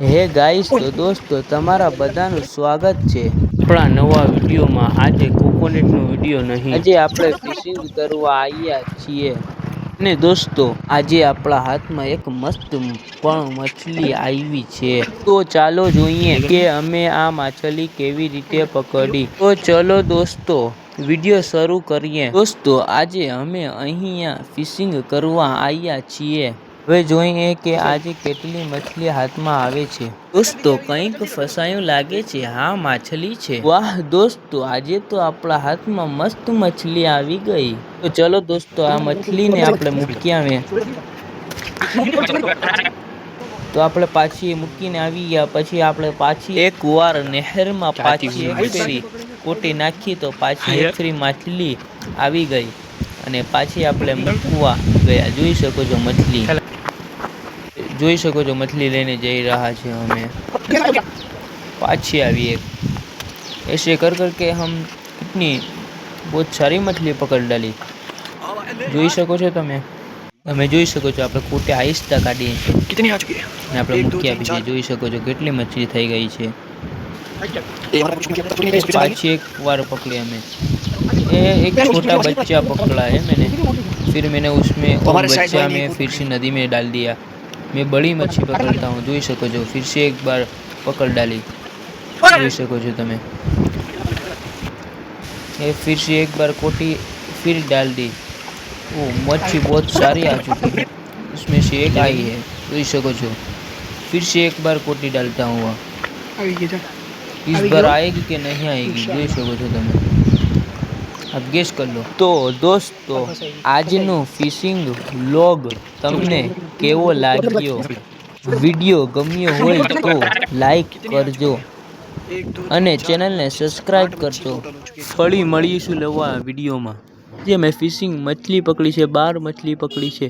હે ગાઈસ, તો દોસ્તો તમારા બધાનું સ્વાગત છે આપણા નવા વિડીયોમાં। આજે કોકોનટનો વિડીયો નહીં, આજે આપણે ફિશિંગ કરવા આવ્યા છીએ। અને દોસ્તો આજે આપણા હાથમાં એક મસ્ત પણ મછલી આવી છે। તો ચાલો જોઈએ કે અમે આ માછલી કેવી રીતે પકડી। તો ચલો દોસ્તો વિડીયો શરૂ કરીએ। દોસ્તો આજે અમે અહીંયા ફિશિંગ કરવા આવ્યા છીએ। હવે જોઈએ કે આજે કેટલી મછલી હાથમાં આવે છે। દોસ્તો કંઈક ફસાયું લાગે છે। હા, માછલી છે। વાહ દોસ્તો, આજે તો આપણા હાથમાં મસ્ત મછલી આવી ગઈ। તો ચલો દોસ્તો આ મછલીને આપણે મૂકી આવે। તો આપણે પાછી મૂકીને આવી ગયા પછી આપણે પાછી એક વાર નહેરમાં પાછી એક ફેરી કોટી નાખી તો પાછી એક ફેરી માછલી આવી ગઈ અને પાછી આપણે મૂકવા ગયા। જોઈ શકો છો મછલી, જોઈ શકો છો मछली लेने जा रहा છે અમે। पाछी આવી एक ऐसे कर करके हम कितनी बहुत सारी मछली पकड़ डाली। જોઈ શકો છો તમે જોઈ શકો છો આપણે કોટે આહિસ્તા કાઢીએ છીએ कितनी आ चुकी है અને આપણે મૂકી આપી છે। જોઈ શકો છો કેટલી મછલી થઈ ગઈ છે। पाछी एक बार पकड़े हमें, एक छोटा बच्चा पकड़ा है मैंने, फिर मैंने उसमें और बच्चा में फिर से नदी में डाल दिया। मैं बड़ी मच्छी पकड़ता हूँ, જોઈ શકો છો फिर से एक बार पकड़ डाली। જોઈ શકો છો તમે ये फिर से एक बार कोटी फिर डाल दी। वो मच्छी बहुत सारी आ चुकी है, उसमें से एक आई है। જોઈ શકો છો फिर से एक बार कोटी डालता हूँ। इस बार आएगी कि नहीं आएगी જોઈ શકો છો તમે, अब गेस कर लो। तो दोस्तों આજનો ફિશિંગ વ્લોગ તમને કેવો લાગ્યો? વિડીયો ગમ્યો હોય તો લાઈક કરજો અને ચેનલને સબસ્ક્રાઇબ કરજો। ફરી મળીશું નવા વિડીયોમાં। જે મેં ફિશિંગ મછલી પકડી છે, 12 મછલી પકડી છે।